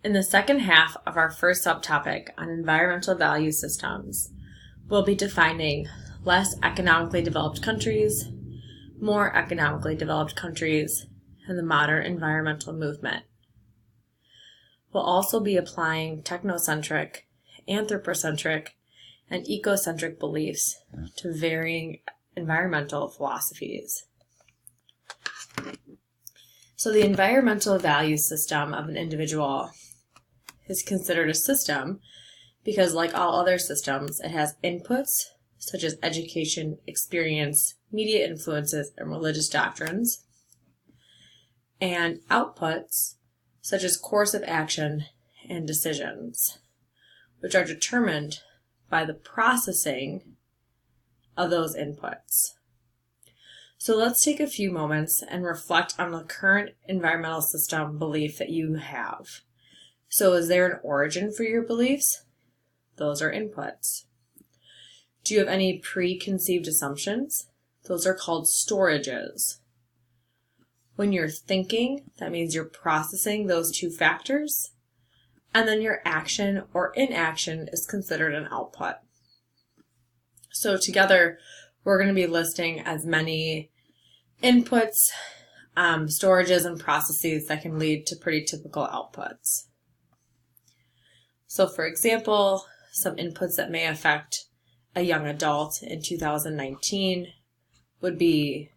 In the second half of our first subtopic on environmental value systems, we'll be defining less economically developed countries, more economically developed countries, and the modern environmental movement. We'll also be applying technocentric, anthropocentric, and ecocentric beliefs to varying environmental philosophies. So the environmental value system of an individual is considered a system because, like all other systems, it has inputs such as education, experience, media influences, and religious doctrines, and outputs such as course of action and decisions, which are determined by the processing of those inputs. So let's take a few moments and reflect on the current environmental system belief that you have. So is there an origin for your beliefs? Those are inputs. Do you have any preconceived assumptions? Those are called storages. When you're thinking, that means you're processing those two factors, and then your action or inaction is considered an output. So together, we're going to be listing as many inputs, storages, and processes that can lead to pretty typical outputs. So for example, some inputs that may affect a young adult in 2019 would be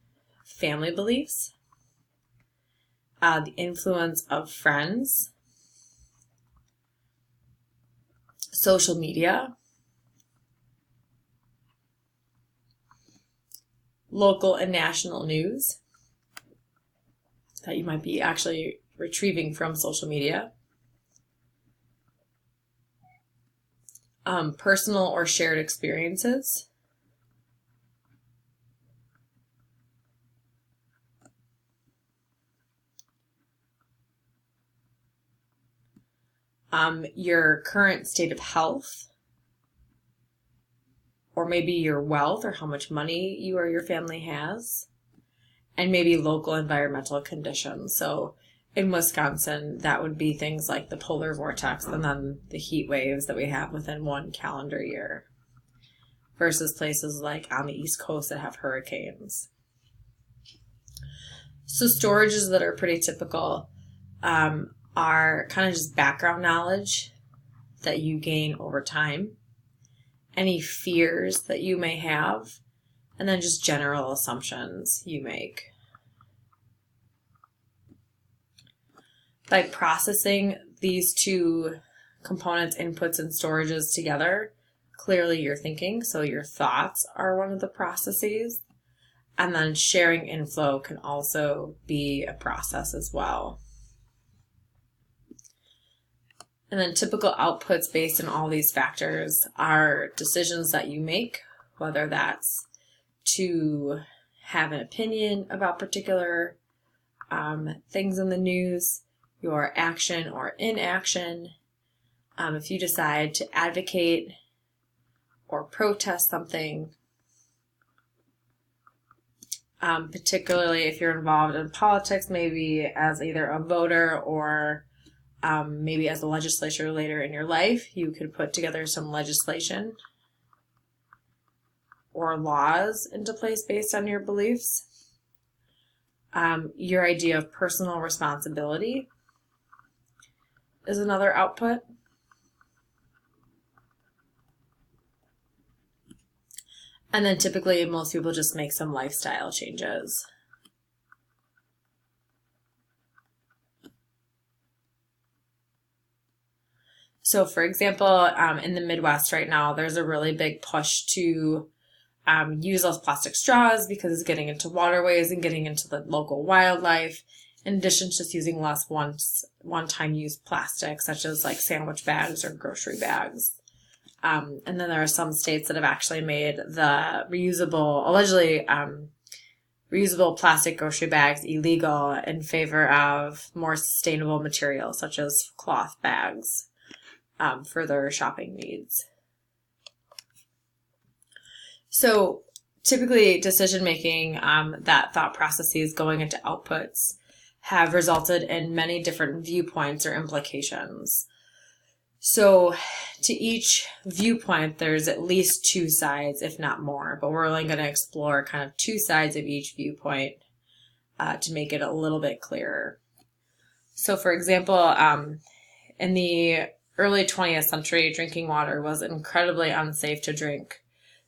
family beliefs, the influence of friends, social media, local and national news that you might be actually retrieving from social media, personal or shared experiences, your current state of health, or maybe your wealth or how much money you or your family has, and maybe local environmental conditions. So in Wisconsin, that would be things like the polar vortex and then the heat waves that we have within one calendar year, versus places like on the East Coast that have hurricanes. So storages that are pretty typical are kind of just background knowledge that you gain over time, any fears that you may have, and then just general assumptions you make. By processing these two components, inputs and storages together, clearly you're thinking, so your thoughts are one of the processes, and then sharing inflow can also be a process as well. And then typical outputs based on all these factors are decisions that you make, whether that's to have an opinion about particular things in the news, your action or inaction, if you decide to advocate or protest something, particularly if you're involved in politics, maybe as either a voter or maybe as a legislator later in your life, you could put together some legislation or laws into place based on your beliefs. Your idea of personal responsibility is another output. And then typically most people just make some lifestyle changes. So for example, in the Midwest right now, there's a really big push to use less plastic straws because it's getting into waterways and getting into the local wildlife, in addition to just using less one-time use plastic, such as like sandwich bags or grocery bags. And then there are some states that have actually made the allegedly reusable plastic grocery bags illegal in favor of more sustainable materials, such as cloth bags, for their shopping needs. So typically decision-making, that thought processes going into outputs have resulted in many different viewpoints or implications. So to each viewpoint, there's at least two sides, if not more, but we're only going to explore kind of two sides of each viewpoint to make it a little bit clearer. So for example, in the early 20th century, drinking water was incredibly unsafe to drink.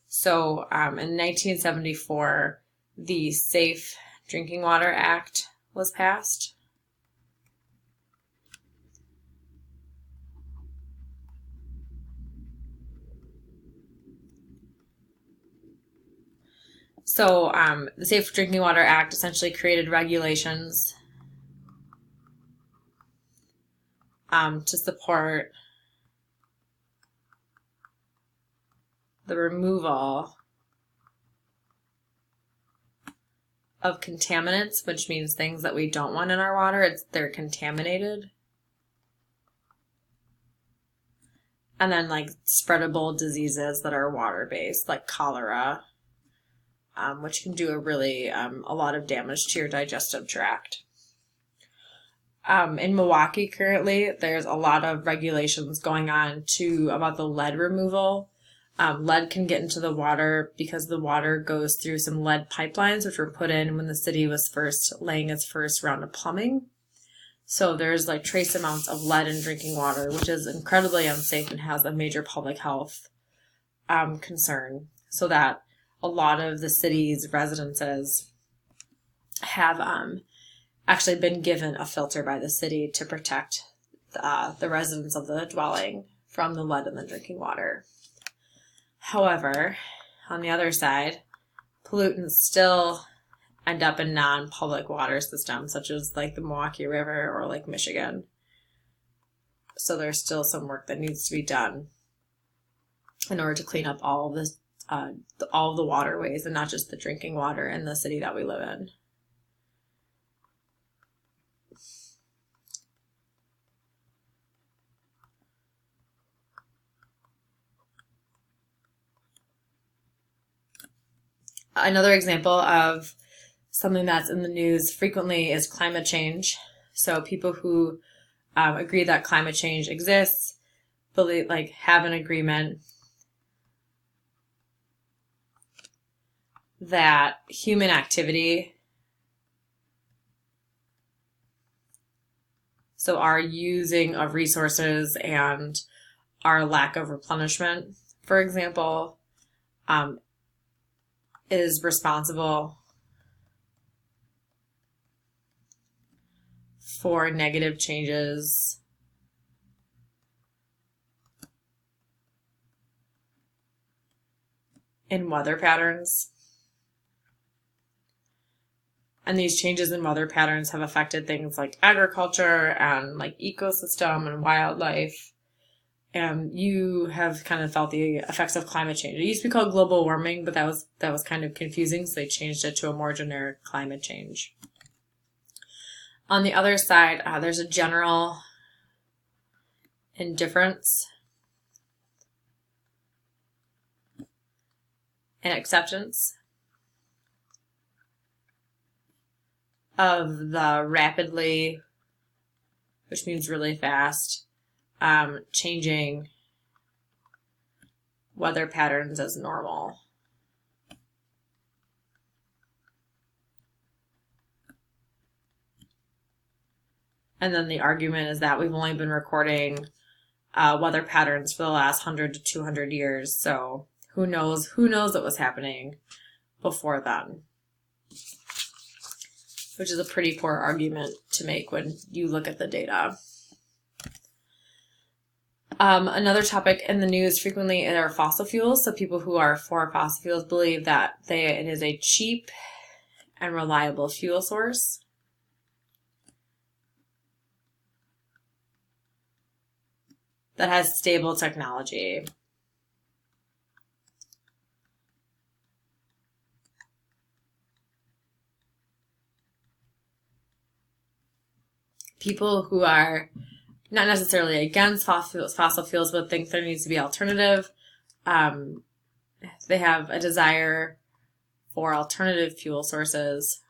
So in 1974, the Safe Drinking Water Act was passed. So the Safe Drinking Water Act essentially created regulations to support the removal of contaminants, which means things that we don't want in our water. They're contaminated. And then like spreadable diseases that are water-based, like cholera, which can do a lot of damage to your digestive tract. In Milwaukee currently, there's a lot of regulations going on about the lead removal. Lead can get into the water because the water goes through some lead pipelines, which were put in when the city was first laying its first round of plumbing. So there's like trace amounts of lead in drinking water, which is incredibly unsafe and has a major public health concern. So that a lot of the city's residences have actually been given a filter by the city to protect the residents of the dwelling from the lead in the drinking water. However, on the other side, pollutants still end up in non-public water systems, such as like the Milwaukee River or Lake Michigan. So there's still some work that needs to be done in order to clean up all of this, all of the waterways, and not just the drinking water in the city that we live in. Another example of something that's in the news frequently is climate change. So people who agree that climate change exists, have an agreement that human activity, so our using of resources and our lack of replenishment, for example, is responsible for negative changes in weather patterns. And these changes in weather patterns have affected things like agriculture and like ecosystem and wildlife. And you have kind of felt the effects of climate change. It used to be called global warming, but that was kind of confusing, so they changed it to a more generic climate change. On the other side, there's a general indifference and acceptance of the rapidly, which means really fast, changing weather patterns as normal. And then the argument is that we've only been recording weather patterns for the last 100 to 200 years. So who knows what was happening before then? Which is a pretty poor argument to make when you look at the data. Another topic in the news frequently are fossil fuels. So people who are for fossil fuels believe that it is a cheap and reliable fuel source. That has stable technology. People who are not necessarily against fossil fuels, but think there needs to be alternative. They have a desire for alternative fuel sources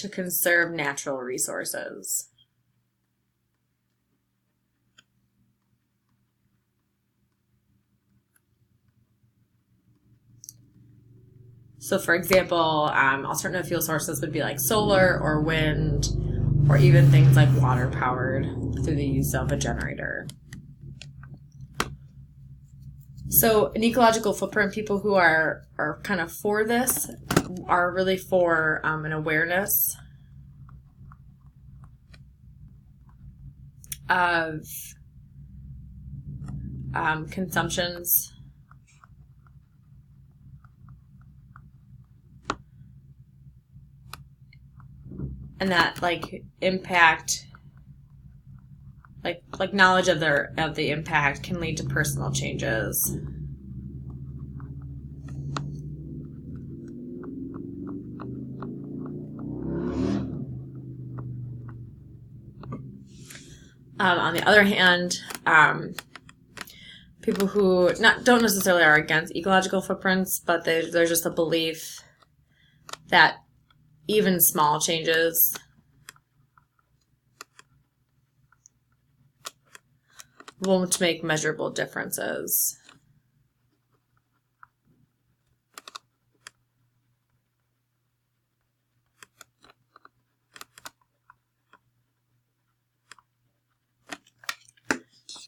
to conserve natural resources. So for example, alternative fuel sources would be like solar or wind, or even things like water powered through the use of a generator. So an ecological footprint, people who are kind of for this are really for an awareness of consumptions and that like impact, like knowledge of the impact can lead to personal changes. On the other hand, people who don't necessarily are against ecological footprints, but there's just a belief that even small changes won't make measurable differences.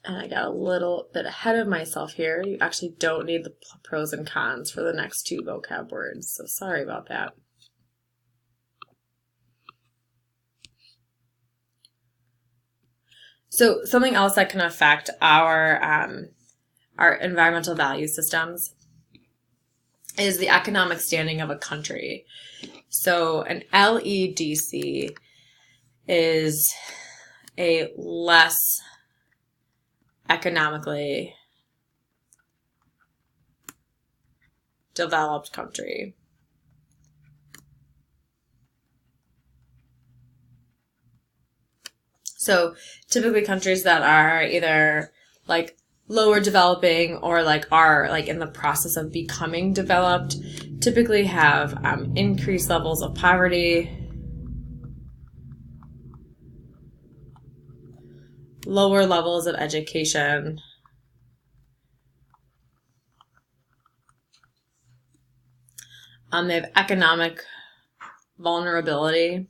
And I got a little bit ahead of myself here. You actually don't need the pros and cons for the next two vocab words, so sorry about that. So something else that can affect our environmental value systems is the economic standing of a country. So an LEDC is a less economically developed country. So typically countries that are either like lower developing or like are like in the process of becoming developed typically have increased levels of poverty, lower levels of education, they have economic vulnerability,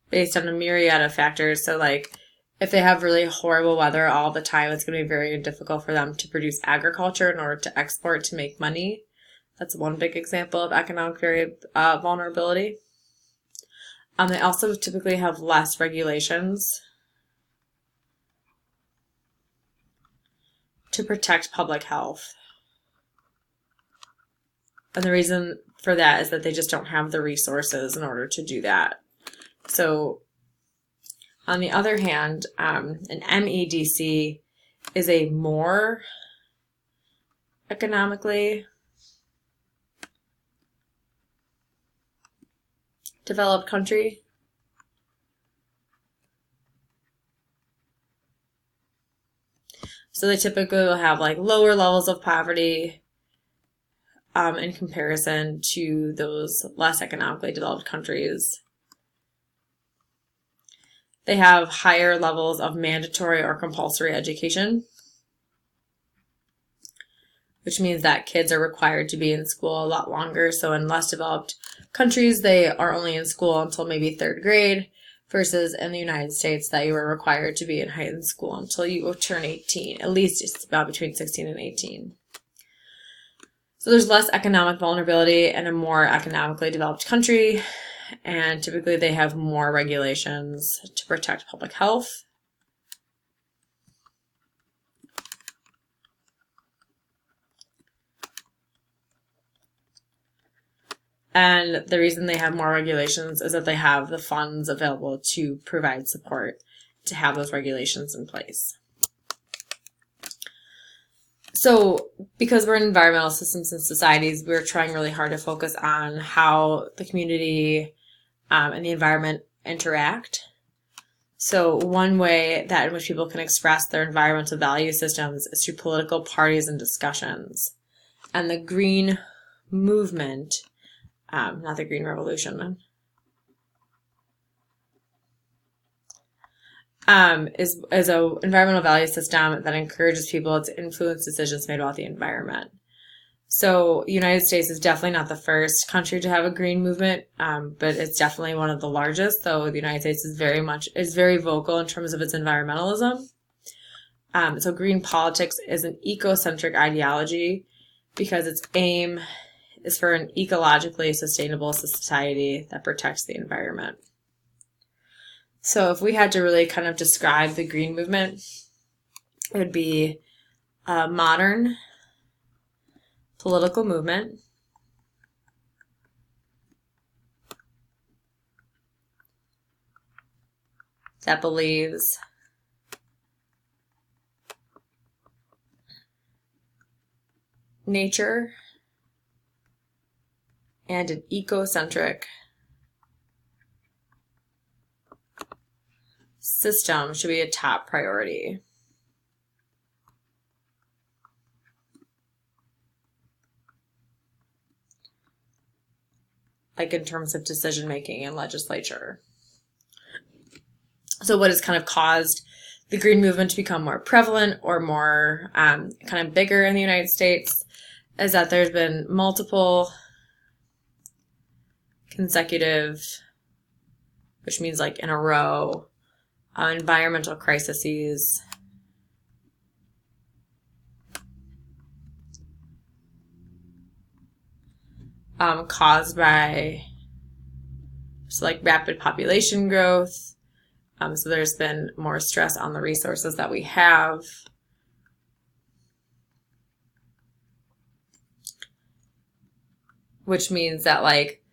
based on a myriad of factors. So like if they have really horrible weather all the time, it's going to be very difficult for them to produce agriculture in order to export to make money. That's one big example of economic vulnerability. They also typically have less regulations to protect public health. And the reason for that is that they just don't have the resources in order to do that. So on the other hand, an MEDC is a more economically developed country. So they typically will have like lower levels of poverty in comparison to those less economically developed countries. They have higher levels of mandatory or compulsory education, which means that kids are required to be in school a lot longer. So in less developed countries, they are only in school until maybe 3rd grade, versus in the United States that you are required to be in high school until you turn 18. At least it's about between 16 and 18. So there's less economic vulnerability in a more economically developed country, and typically they have more regulations to protect public health. And the reason they have more regulations is that they have the funds available to provide support to have those regulations in place. So because we're in environmental systems and societies, we're trying really hard to focus on how the community and the environment interact. So one way that in which people can express their environmental value systems is through political parties and discussions. And the green movement, not the Green Revolution, is an environmental value system that encourages people to influence decisions made about the environment. So the United States is definitely not the first country to have a green movement, but it's definitely one of the largest. So the United States is very vocal in terms of its environmentalism. So green politics is an ecocentric ideology because its aim is for an ecologically sustainable society that protects the environment. So if we had to really kind of describe the green movement, it would be a modern political movement that believes nature and an ecocentric system should be a top priority. Like in terms of decision making and legislature. So what has kind of caused the green movement to become more prevalent or more kind of bigger in the United States is that there's been multiple consecutive, which means like in a row, environmental crises caused by like rapid population growth. So there's been more stress on the resources that we have. Which means that like,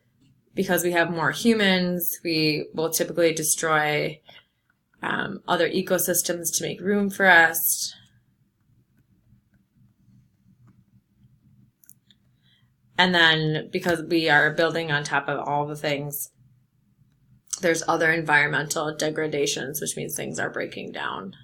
because we have more humans, we will typically destroy other ecosystems to make room for us. And then because we are building on top of all the things, there's other environmental degradations, which means things are breaking down.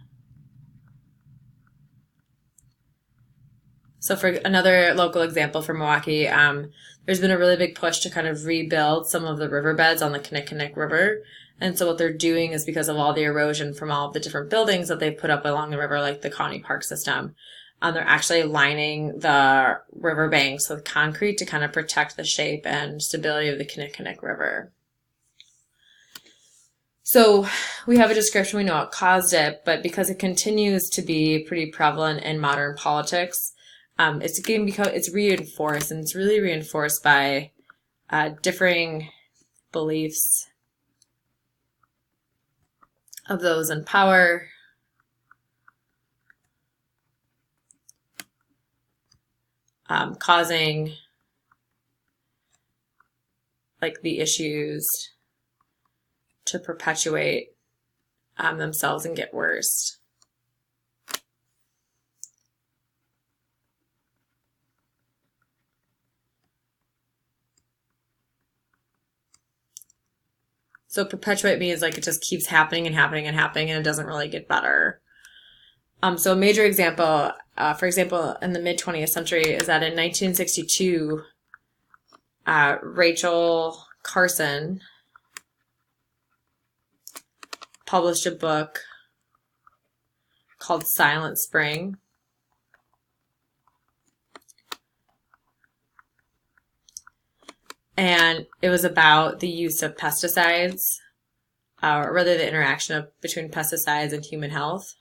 So for another local example for Milwaukee, there's been a really big push to kind of rebuild some of the riverbeds on the Kinnickinnic River. And so what they're doing is because of all the erosion from all of the different buildings that they've put up along the river, like the county park system, they're actually lining the river banks with concrete to kind of protect the shape and stability of the Kinnickinnic River. So we have a description, we know what caused it, but because it continues to be pretty prevalent in modern politics, it's reinforced, and it's really reinforced by differing beliefs of those in power, causing like the issues to perpetuate themselves and get worse. So perpetuate means like it just keeps happening and happening and happening, and it doesn't really get better. So a major example, for example, in the mid-20th century is that in 1962, Rachel Carson published a book called Silent Spring. And it was about the use of pesticides, or rather the interaction between pesticides and human health.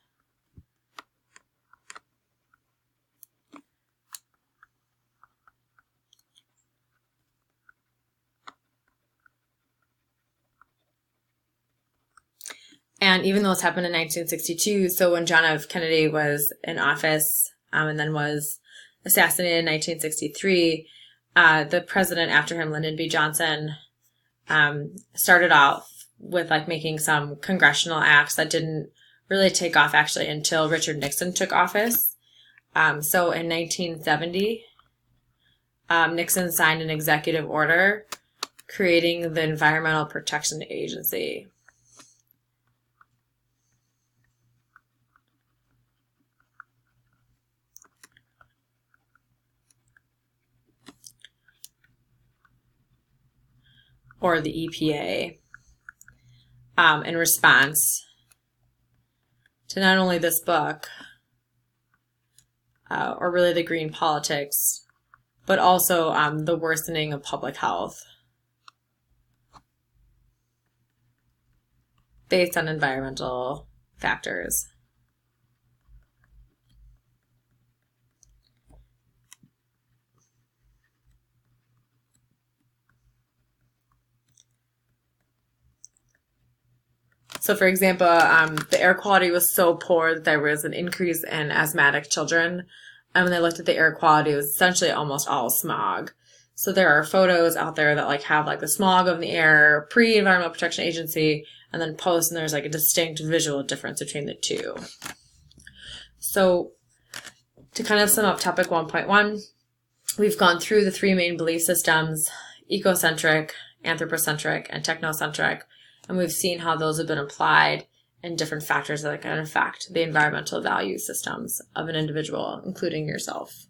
And even though this happened in 1962, so when John F. Kennedy was in office and then was assassinated in 1963, the president after him, Lyndon B. Johnson, started off with like making some congressional acts that didn't really take off actually until Richard Nixon took office. So in 1970, Nixon signed an executive order creating the Environmental Protection Agency. or the EPA, in response to not only this book, or really the green politics, but also the worsening of public health based on environmental factors. So, for example, the air quality was so poor that there was an increase in asthmatic children. And when they looked at the air quality, it was essentially almost all smog. So there are photos out there that have the smog of the air pre-Environmental Protection Agency and then post, and there's a distinct visual difference between the two. So to kind of sum up topic 1.1, we've gone through the three main belief systems: ecocentric, anthropocentric, and technocentric. And we've seen how those have been applied in different factors that can affect the environmental value systems of an individual, including yourself.